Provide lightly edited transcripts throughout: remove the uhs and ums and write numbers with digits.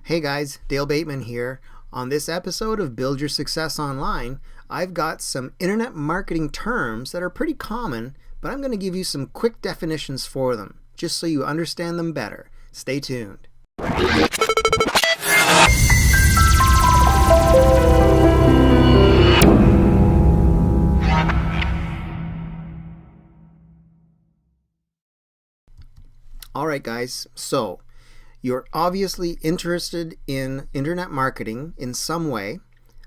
Hey guys, Dale Bateman here. On this episode of Build Your Success Online, I've got some internet marketing terms that are pretty common, but I'm going to give you some quick definitions for them, just so you understand them better. Stay tuned. Alright guys, so you're obviously interested in internet marketing in some way,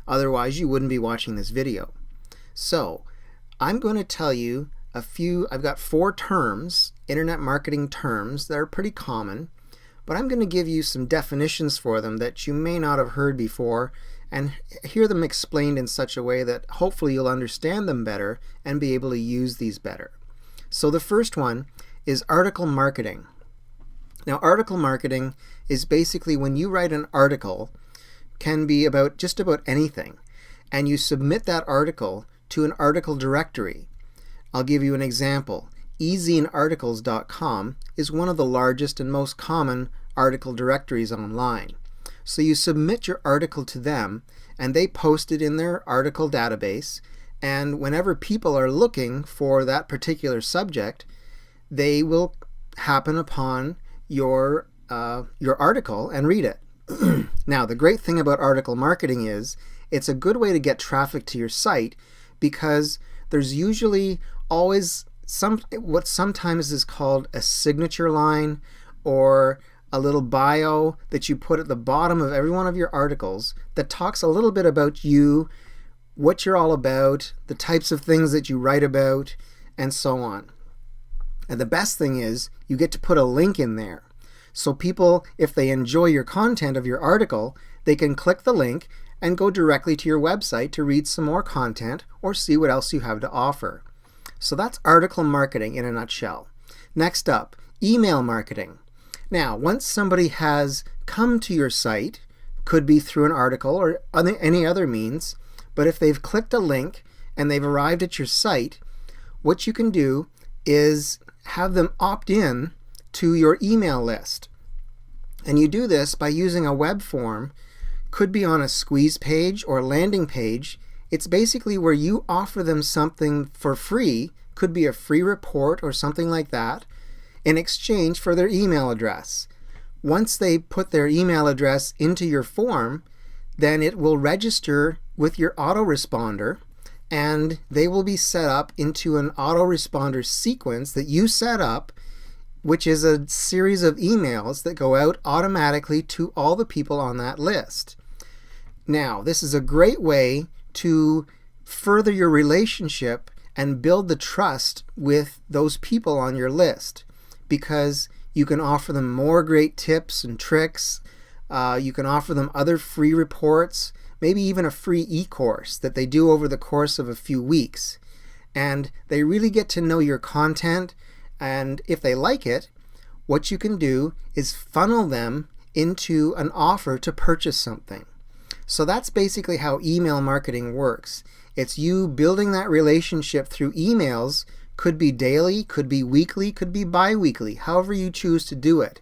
otherwise you wouldn't be watching this video. So I'm going to tell you I've got 4 terms, internet marketing terms, that are pretty common, but I'm going to give you some definitions for them that you may not have heard before and hear them explained in such a way that hopefully you'll understand them better and be able to use these better. So the first one is article marketing. Now, article marketing is basically when you write an article, can be about just about anything, and you submit that article to an article directory. I'll give you an example. ezinearticles.com is one of the largest and most common article directories online. So you submit your article to them, and they post it in their article database, and whenever people are looking for that particular subject, they will happen upon your article and read it. Now, the great thing about article marketing is it's a good way to get traffic to your site because there's usually always what sometimes is called a signature line or a little bio that you put at the bottom of every one of your articles that talks a little bit about you, what you're all about, the types of things that you write about, and so on. And the best thing is you get to put a link in there. So people, if they enjoy your content of your article, they can click the link and go directly to your website to read some more content or see what else you have to offer. So that's article marketing in a nutshell. Next up, email marketing. Now, once somebody has come to your site, could be through an article or any other means, but if they've clicked a link and they've arrived at your site, what you can do is have them opt in to your email list. And you do this by using a web form, could be on a squeeze page or landing page. It's basically where you offer them something for free, could be a free report or something like that, in exchange for their email address. Once they put their email address into your form, then it will register with your autoresponder, and they will be set up into an autoresponder sequence that you set up, which is a series of emails that go out automatically to all the people on that list. Now, this is a great way to further your relationship and build the trust with those people on your list, because you can offer them more great tips and tricks. You can offer them other free reports, maybe even a free e-course that they do over the course of a few weeks. And they really get to know your content, and if they like it, what you can do is funnel them into an offer to purchase something. So that's basically how email marketing works. It's you building that relationship through emails, could be daily, could be weekly, could be bi-weekly, however you choose to do it.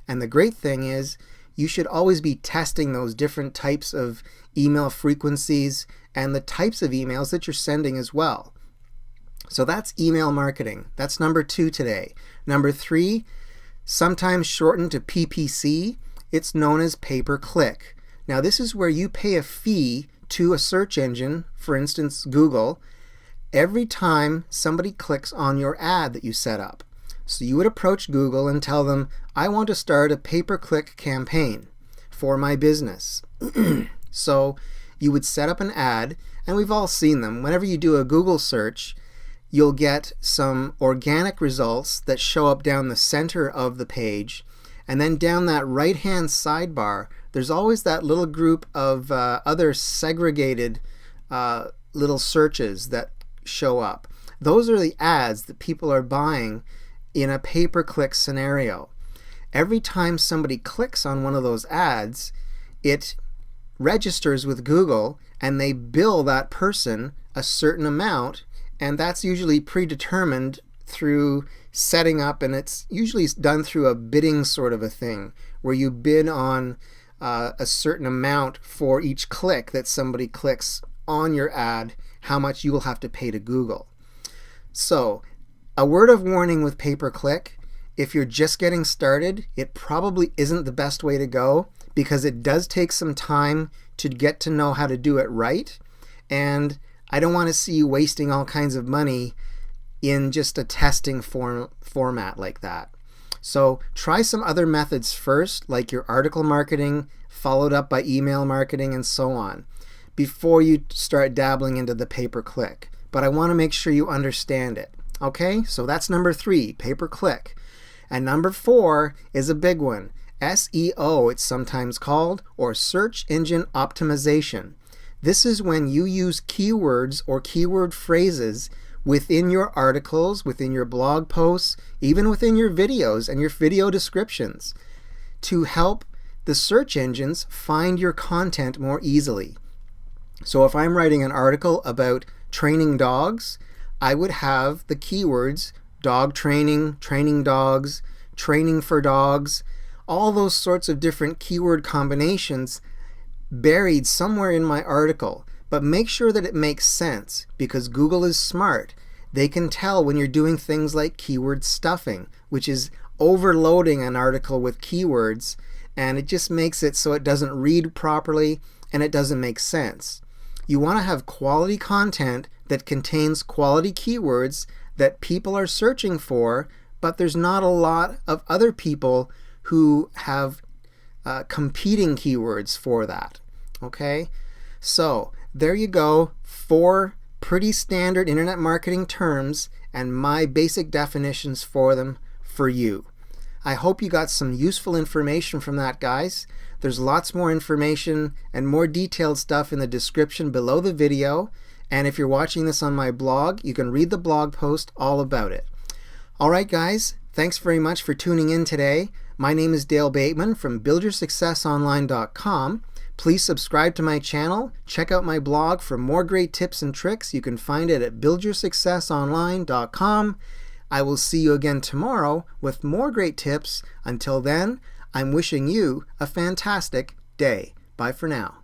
And the great thing is, you should always be testing those different types of email frequencies and the types of emails that you're sending as well. So that's email marketing. That's number 2 today. Number 3, sometimes shortened to PPC, it's known as pay-per-click. Now this is where you pay a fee to a search engine, for instance Google, every time somebody clicks on your ad that you set up. So you would approach Google and tell them, I want to start a pay-per-click campaign for my business. So you would set up an ad, and we've all seen them. Whenever you do a Google search, you'll get some organic results that show up down the center of the page, and then down that right-hand sidebar, there's always that little group of other segregated little searches that show up. Those are the ads that people are buying in a pay-per-click scenario. Every time somebody clicks on one of those ads, it registers with Google and they bill that person a certain amount, and that's usually predetermined through setting up, and it's usually done through a bidding sort of a thing where you bid on a certain amount for each click that somebody clicks on your ad, how much you will have to pay to Google. So, a word of warning with pay-per-click: if you're just getting started, it probably isn't the best way to go, because it does take some time to get to know how to do it right, and I don't want to see you wasting all kinds of money in just a testing format like that. So try some other methods first, like your article marketing, followed up by email marketing and so on, before you start dabbling into the pay-per-click. But I want to make sure you understand it. Okay, so that's number 3, pay-per-click. And number 4 is a big one. SEO, it's sometimes called, or search engine optimization. This is when you use keywords or keyword phrases within your articles, within your blog posts, even within your videos and your video descriptions, to help the search engines find your content more easily. So if I'm writing an article about training dogs, I would have the keywords dog training, training dogs, training for dogs, all those sorts of different keyword combinations buried somewhere in my article. But make sure that it makes sense, because Google is smart. They can tell when you're doing things like keyword stuffing, which is overloading an article with keywords, and it just makes it so it doesn't read properly and it doesn't make sense. You want to have quality content that contains quality keywords that people are searching for, but there's not a lot of other people who have competing keywords for that. Okay? So there you go, 4 pretty standard internet marketing terms and my basic definitions for them for you. I hope you got some useful information from that, guys. There's lots more information and more detailed stuff in the description below the video, and if you're watching this on my blog, you can read the blog post all about it. Alright guys, thanks very much for tuning in today. My name is Dale Bateman from BuildYourSuccessOnline.com. Please subscribe to my channel. Check out my blog for more great tips and tricks. You can find it at BuildYourSuccessOnline.com. I will see you again tomorrow with more great tips. Until then, I'm wishing you a fantastic day. Bye for now.